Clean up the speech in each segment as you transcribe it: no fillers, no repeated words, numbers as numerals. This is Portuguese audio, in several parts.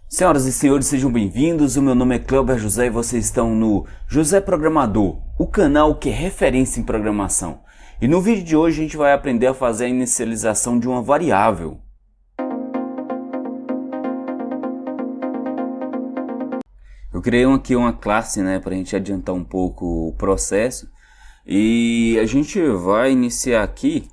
Senhoras e senhores, sejam bem-vindos. O meu nome é Cléber José e vocês estão no José Programador, o canal que é referência em programação. E no vídeo de hoje a gente vai aprender a fazer a inicialização de uma variável. Eu criei aqui uma classe, para a gente adiantar um pouco o processo. E a gente vai iniciar aqui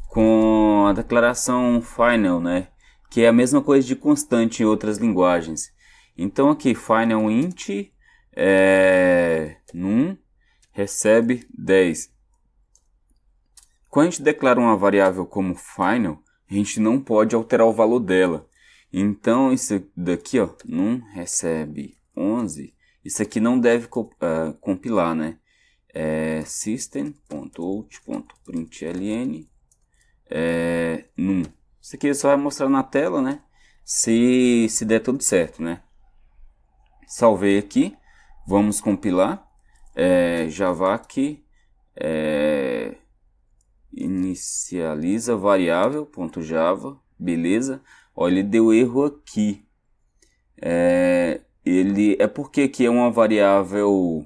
com a declaração final, que é a mesma coisa de constante em outras linguagens. Então aqui final int num recebe 10. Quando a gente declara uma variável como final, a gente não pode alterar o valor dela. Então isso daqui, num recebe 11, isso aqui não deve compilar, system.out.println num. Isso aqui só vai mostrar na tela, se der tudo certo, Salvei aqui, vamos compilar, javac inicializa variável.java, beleza? Olha, ele deu erro aqui. Ele é porque aqui é uma variável,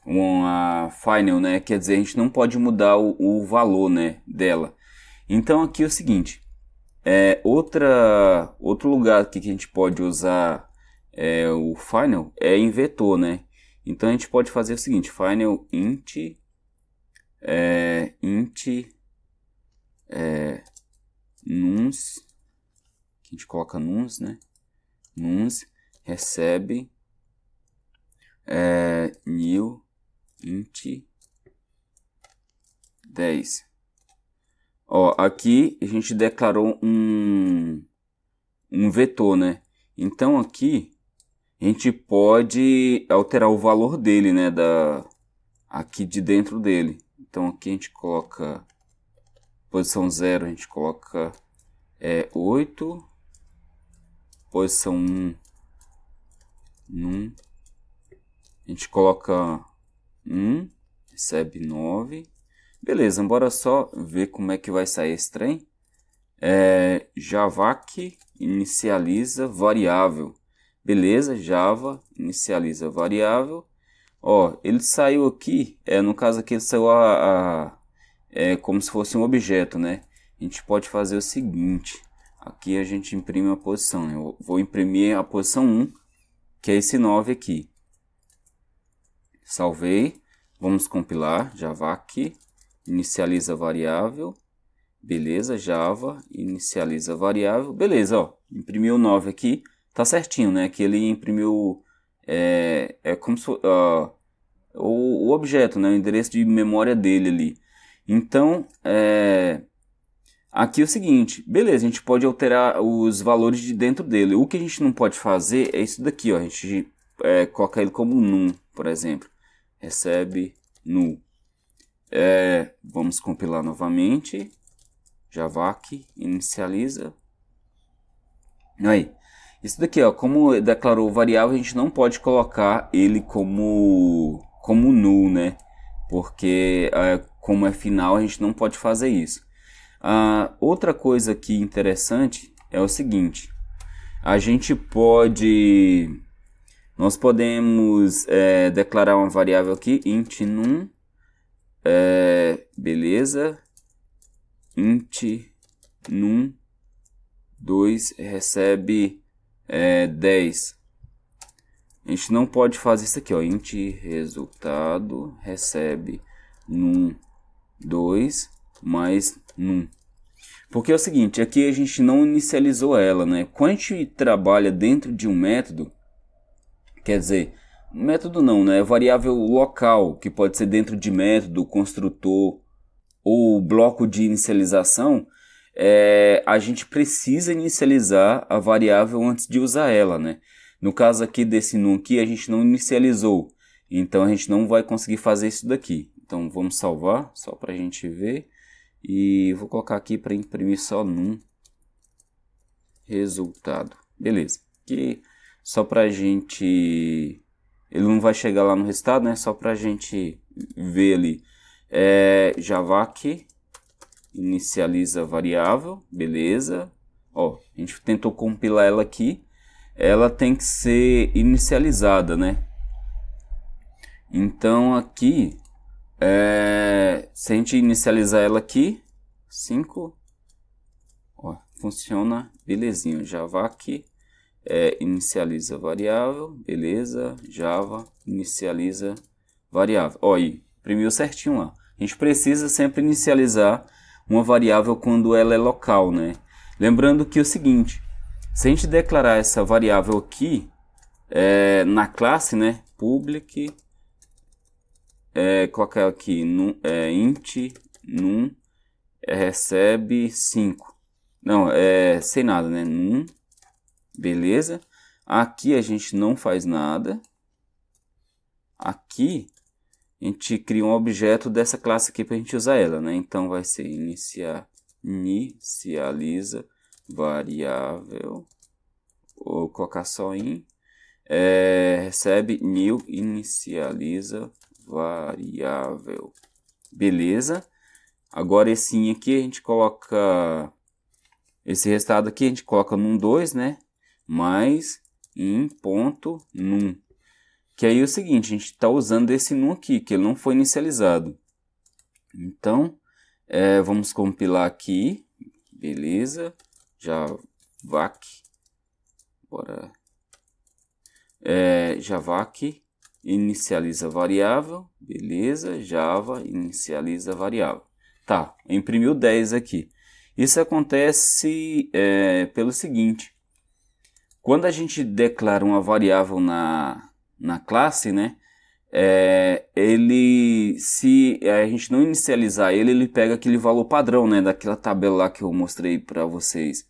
uma final, Quer dizer, a gente não pode mudar o valor, dela. Então aqui é o seguinte, outro lugar aqui que a gente pode usar o final é em vetor, Então a gente pode fazer o seguinte, final int nuns, que a gente coloca nuns, nuns recebe new int 10. Aqui a gente declarou um vetor, Então aqui a gente pode alterar o valor dele, aqui de dentro dele. Então aqui a gente coloca posição 0, a gente coloca 8, posição 1, a gente coloca 1, recebe 9. Beleza, bora só ver como é que vai sair esse trem. Javac inicializa variável. Beleza, Java inicializa variável. Ele saiu aqui, no caso aqui ele saiu como se fosse um objeto, A gente pode fazer o seguinte, aqui a gente imprime a posição, Eu vou imprimir a posição 1, que é esse 9 aqui. Salvei, vamos compilar, javac inicializa variável, beleza, Java inicializa variável, beleza, imprimiu 9 aqui, tá certinho, que ele imprimiu, como se fosse, o objeto, o endereço de memória dele ali. Então, aqui é o seguinte, beleza, a gente pode alterar os valores de dentro dele. O que a gente não pode fazer é isso daqui, a gente coloca ele como num, por exemplo, recebe null. Vamos compilar novamente, javac inicializa. Aí, isso daqui, como declarou variável, a gente não pode colocar ele como null, Porque como é final, a gente não pode fazer isso. Outra coisa aqui interessante é o seguinte, nós podemos declarar uma variável aqui, int num, beleza, int num 2 recebe 10. A gente não pode fazer isso aqui, int resultado recebe num 2 mais num. Porque é o seguinte, aqui a gente não inicializou ela, Quando a gente trabalha dentro de um método, quer dizer, método não, variável local, que pode ser dentro de método, construtor ou bloco de inicialização, a gente precisa inicializar a variável antes de usar ela, No caso aqui desse num aqui, a gente não inicializou, então a gente não vai conseguir fazer isso daqui. Então vamos salvar, só para a gente ver, e vou colocar aqui para imprimir só num resultado. Beleza, aqui só para a gente, ele não vai chegar lá no resultado, Só para a gente ver ali, javac inicializa variável, beleza. A gente tentou compilar ela aqui, ela tem que ser inicializada, né? Então aqui, se a gente inicializar ela aqui, 5, ó, funciona belezinho. Java aqui, inicializa variável, beleza, Java inicializa variável. Ó, aí, imprimiu certinho lá. A gente precisa sempre inicializar uma variável quando ela é local, né? Lembrando que é o seguinte, se a gente declarar essa variável aqui na classe, né, public, colocar aqui int num recebe 5. Não, sem nada, né? Num, beleza. Aqui a gente não faz nada. Aqui a gente cria um objeto dessa classe aqui para a gente usar ela, né? Então vai ser inicializa variável, ou colocar só in, recebe new inicializa variável, beleza. Agora esse in aqui a gente coloca, esse resultado aqui a gente coloca num 2, né? Mais in.num. Que aí é o seguinte, a gente está usando esse num aqui, que ele não foi inicializado. Então, vamos compilar aqui, beleza, javac, bora, javac inicializa variável, beleza, java inicializa variável. Tá, imprimiu 10 aqui. Isso acontece pelo seguinte, quando a gente declara uma variável na classe, né, se a gente não inicializar ele pega aquele valor padrão, né, daquela tabela lá que eu mostrei para vocês.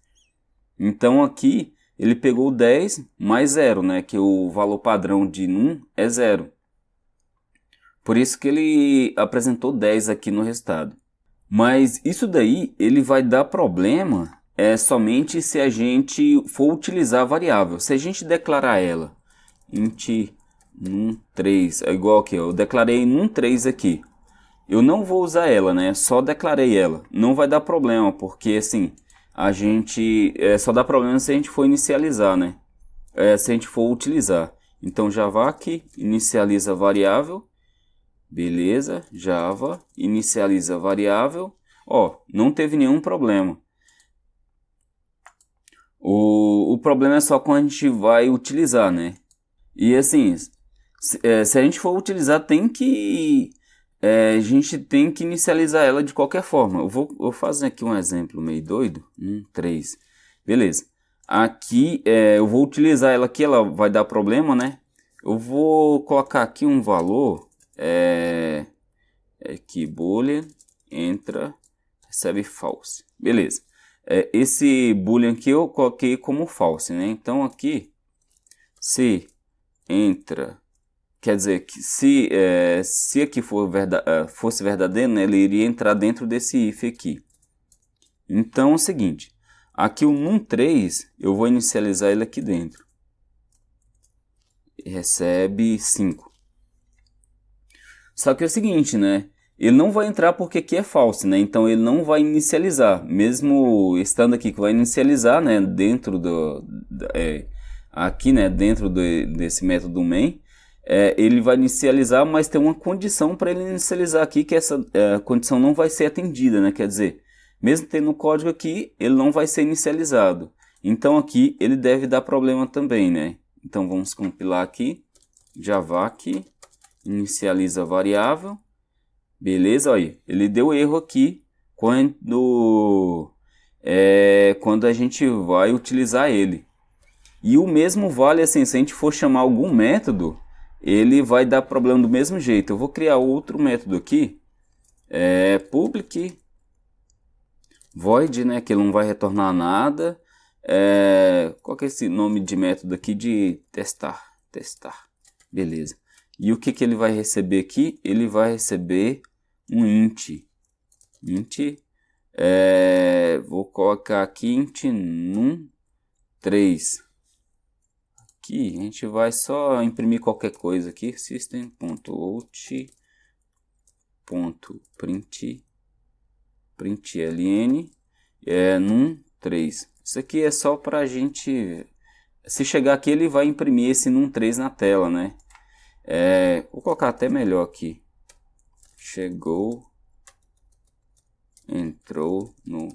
Então aqui ele pegou 10 mais 0, né, que o valor padrão de num é 0. Por isso que ele apresentou 10 aqui no resultado. Mas isso daí ele vai dar problema somente se a gente for utilizar a variável. Se a gente declarar ela int num3, é igual aqui, eu declarei num3 aqui. Eu não vou usar ela, né? Só declarei ela. Não vai dar problema, porque assim, a gente só dá problema se a gente for inicializar, né? Se a gente for utilizar. Então Java aqui inicializa variável. Beleza, Java inicializa variável. Ó, não teve nenhum problema. O problema é só quando a gente vai utilizar, né? E assim, se a gente for utilizar, a gente tem que inicializar ela de qualquer forma. Eu vou fazer aqui um exemplo meio doido. 3. Beleza. Aqui eu vou utilizar ela aqui, ela vai dar problema, né? Eu vou colocar aqui um valor. Que boolean entra, recebe false. Beleza. Esse boolean aqui eu coloquei como false, né? Então aqui, se entra, quer dizer que se aqui fosse verdadeiro, né, ele iria entrar dentro desse if aqui. Então é o seguinte, aqui o num3 eu vou inicializar ele aqui dentro. Recebe 5. Só que é o seguinte, né? Ele não vai entrar porque aqui é false, né? Então ele não vai inicializar, mesmo estando aqui que vai inicializar, né? Dentro aqui, né? Dentro desse método main, ele vai inicializar, mas tem uma condição para ele inicializar aqui, que essa condição não vai ser atendida, né? Quer dizer, mesmo tendo o código aqui, ele não vai ser inicializado. Então aqui ele deve dar problema também, né? Então vamos compilar aqui, javac inicializa variável, beleza, olha, ele deu erro aqui quando a gente vai utilizar ele. E o mesmo vale assim, se a gente for chamar algum método, ele vai dar problema do mesmo jeito. Eu vou criar outro método aqui, public void, né, que ele não vai retornar nada. Qual que é esse nome de método aqui? De testar, beleza. E o que ele vai receber aqui? Ele vai receber um int. Vou colocar aqui int num3. Aqui a gente vai só imprimir qualquer coisa aqui. System.out.println num3. Isso aqui é só para a gente Se chegar aqui, ele vai imprimir esse num3 na tela, né? Vou colocar até melhor aqui. Chegou, entrou no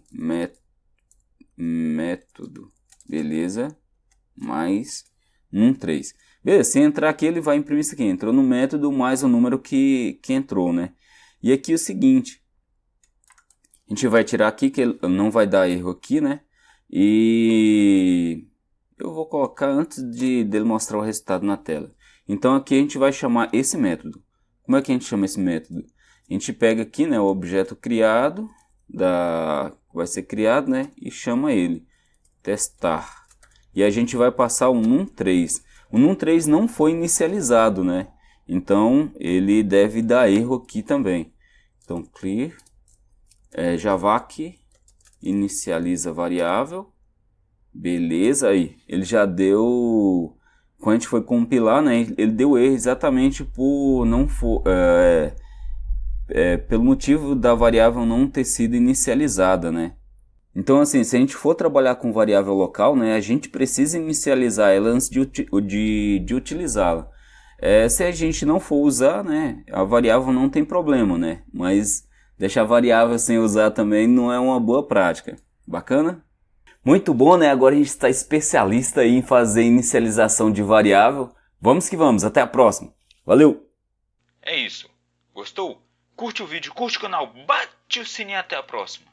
método, beleza, mais num3. Beleza, se entrar aqui, ele vai imprimir isso aqui. Entrou no método mais o número que entrou, né? E aqui o seguinte, a gente vai tirar aqui, que ele não vai dar erro aqui, né? E eu vou colocar antes dele mostrar o resultado na tela. Então aqui a gente vai chamar esse método. Como é que a gente chama esse método? A gente pega aqui, né, o objeto criado, vai ser criado, né, e chama ele, testar. E a gente vai passar o num3. O num3 não foi inicializado, né? Então ele deve dar erro aqui também. Então clear, javac, inicializa variável. Beleza, aí ele já deu, quando a gente foi compilar, né, ele deu erro exatamente por não for, pelo motivo da variável não ter sido inicializada, né. Então assim, se a gente for trabalhar com variável local, né, a gente precisa inicializar ela antes de utilizá-la. Se a gente não for usar, né, a variável não tem problema, né, mas deixar a variável sem usar também não é uma boa prática. Bacana? Muito bom, né? Agora a gente está especialista aí em fazer inicialização de variável. Vamos que vamos, até a próxima. Valeu! É isso. Gostou? Curte o vídeo, curte o canal, bate o sininho, até a próxima.